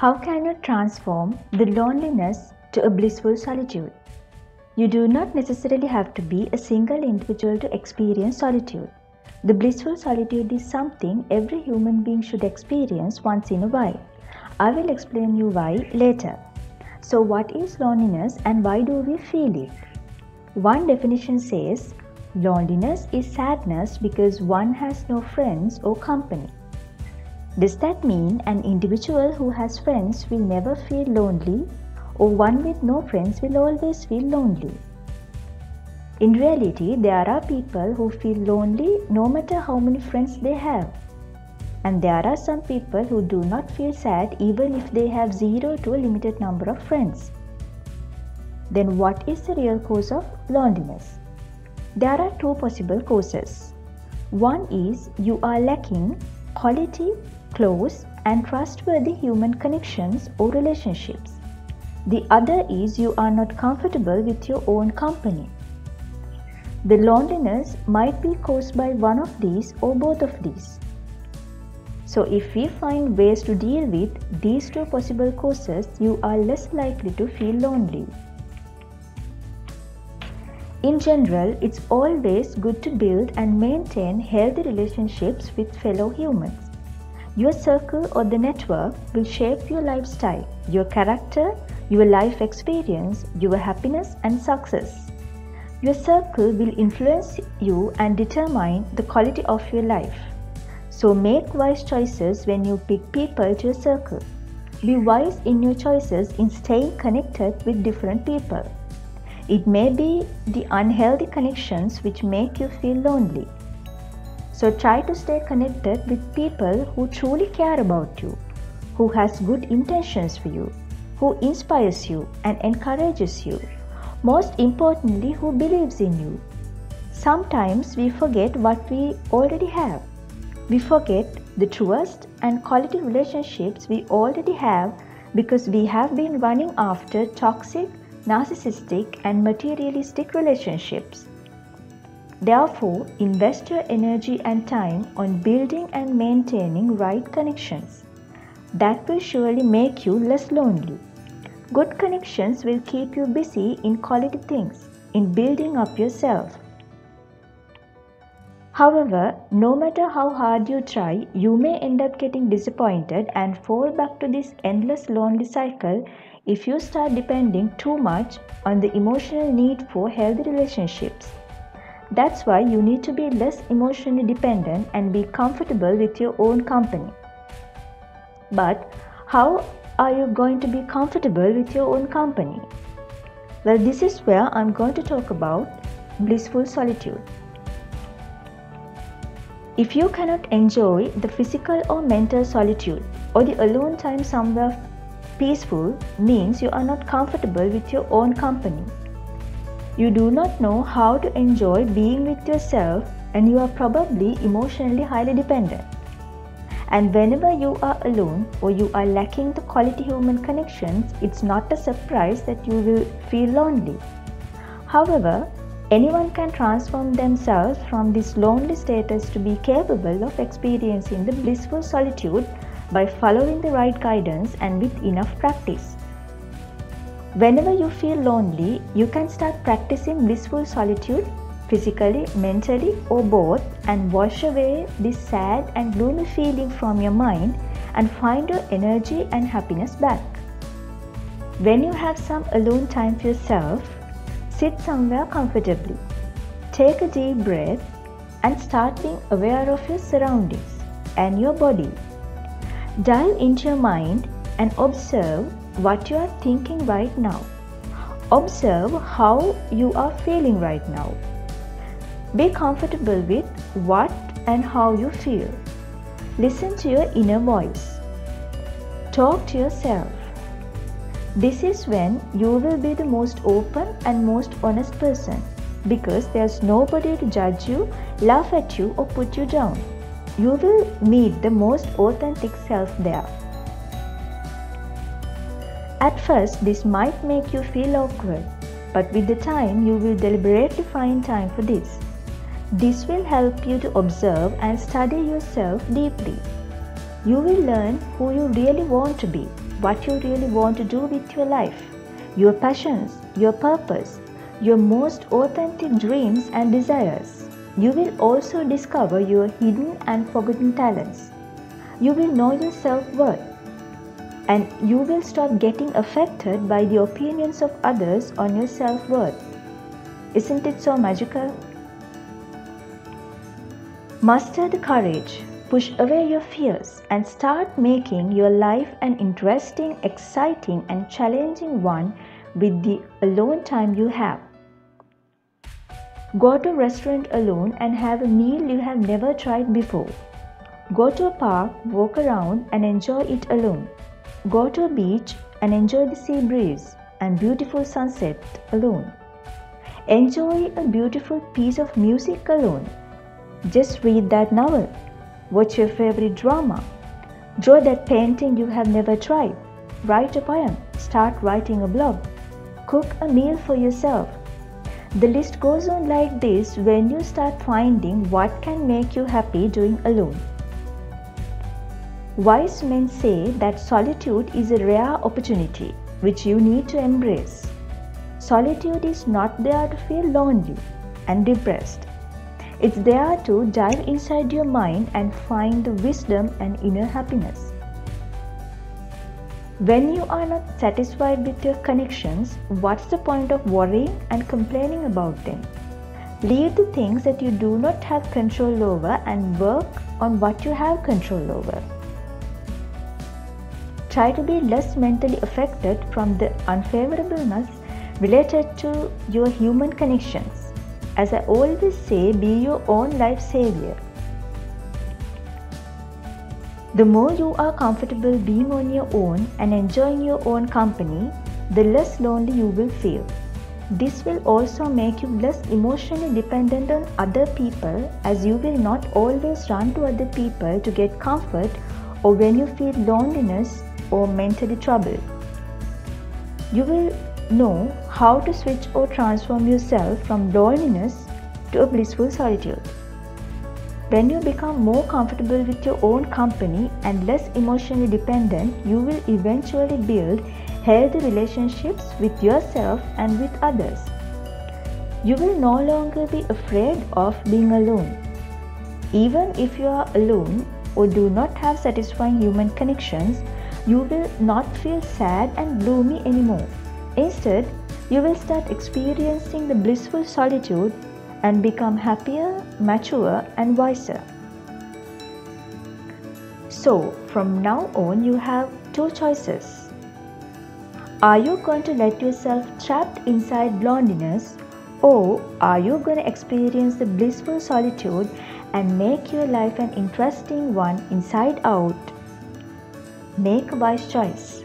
How can you transform the loneliness to a blissful solitude? You do not necessarily have to be a single individual to experience solitude. The blissful solitude is something every human being should experience once in a while. I will explain you why later. So what is loneliness and why do we feel it? One definition says, loneliness is sadness because one has no friends or company. Does that mean an individual who has friends will never feel lonely, or one with no friends will always feel lonely? In reality, there are people who feel lonely no matter how many friends they have. And there are some people who do not feel sad even if they have 0 to a limited number of friends. Then what is the real cause of loneliness? There are 2 possible causes. One is you are lacking quality, close and trustworthy human connections or relationships. The other is you are not comfortable with your own company. The loneliness might be caused by one of these or both of these. So if we find ways to deal with these 2 possible causes, you are less likely to feel lonely. In general, it's always good to build and maintain healthy relationships with fellow humans. Your circle or the network will shape your lifestyle, your character, your life experience, your happiness and success. Your circle will influence you and determine the quality of your life. So make wise choices when you pick people to your circle. Be wise in your choices in staying connected with different people. It may be the unhealthy connections which make you feel lonely. So try to stay connected with people who truly care about you, who has good intentions for you, who inspires you and encourages you. Most importantly, who believes in you. Sometimes we forget what we already have. We forget the truest and quality relationships we already have because we have been running after toxic, narcissistic and materialistic relationships. Therefore, invest your energy and time on building and maintaining right connections. That will surely make you less lonely. Good connections will keep you busy in quality things, in building up yourself. However, no matter how hard you try, you may end up getting disappointed and fall back to this endless lonely cycle if you start depending too much on the emotional need for healthy relationships. That's why you need to be less emotionally dependent and be comfortable with your own company. But how are you going to be comfortable with your own company? Well, this is where I'm going to talk about blissful solitude. If you cannot enjoy the physical or mental solitude or the alone time somewhere peaceful, means you are not comfortable with your own company. You do not know how to enjoy being with yourself and you are probably emotionally highly dependent. And whenever you are alone or you are lacking the quality human connections, it's not a surprise that you will feel lonely. However, anyone can transform themselves from this lonely status to be capable of experiencing the blissful solitude by following the right guidance and with enough practice. Whenever you feel lonely, you can start practicing blissful solitude physically, mentally, or both and wash away this sad and gloomy feeling from your mind and find your energy and happiness back. When you have some alone time for yourself, sit somewhere comfortably. Take a deep breath and start being aware of your surroundings and your body. Dive into your mind and observe what you are thinking right now. Observe how you are feeling right now. Be comfortable with what and how you feel. Listen to your inner voice. Talk to yourself. This is when you will be the most open and most honest person because there's nobody to judge you, laugh at you or put you down. You will meet the most authentic self there. At first, this might make you feel awkward, but with the time, you will deliberately find time for this. This will help you to observe and study yourself deeply. You will learn who you really want to be, what you really want to do with your life, your passions, your purpose, your most authentic dreams and desires. You will also discover your hidden and forgotten talents. You will know your self-worth, and you will stop getting affected by the opinions of others on your self-worth. Isn't it so magical? Master the courage, push away your fears, and start making your life an interesting, exciting, and challenging one with the alone time you have. Go to a restaurant alone and have a meal you have never tried before. Go to a park, walk around, and enjoy it alone. Go to a beach and enjoy the sea breeze and beautiful sunset alone. Enjoy a beautiful piece of music alone. Just read that novel. Watch your favorite drama. Draw that painting you have never tried. Write a poem. Start writing a blog. Cook a meal for yourself. The list goes on like this when you start finding what can make you happy doing alone. Wise men say that solitude is a rare opportunity which you need to embrace. Solitude is not there to feel lonely and depressed. It's there to dive inside your mind and find the wisdom and inner happiness. When you are not satisfied with your connections, what's the point of worrying and complaining about them? Leave the things that you do not have control over and work on what you have control over. Try to be less mentally affected from the unfavorableness related to your human connections. As I always say, be your own life savior. The more you are comfortable being on your own and enjoying your own company, the less lonely you will feel. This will also make you less emotionally dependent on other people, as you will not always run to other people to get comfort or when you feel loneliness or mentally troubled. You will know how to switch or transform yourself from loneliness to a blissful solitude. When you become more comfortable with your own company and less emotionally dependent, you will eventually build healthy relationships with yourself and with others. You will no longer be afraid of being alone. Even if you are alone or do not have satisfying human connections, you will not feel sad and gloomy anymore. Instead, you will start experiencing the blissful solitude and become happier, mature, and wiser. So, from now on, you have two choices. Are you going to let yourself trapped inside loneliness, or are you going to experience the blissful solitude and make your life an interesting one inside out? Make a wise choice.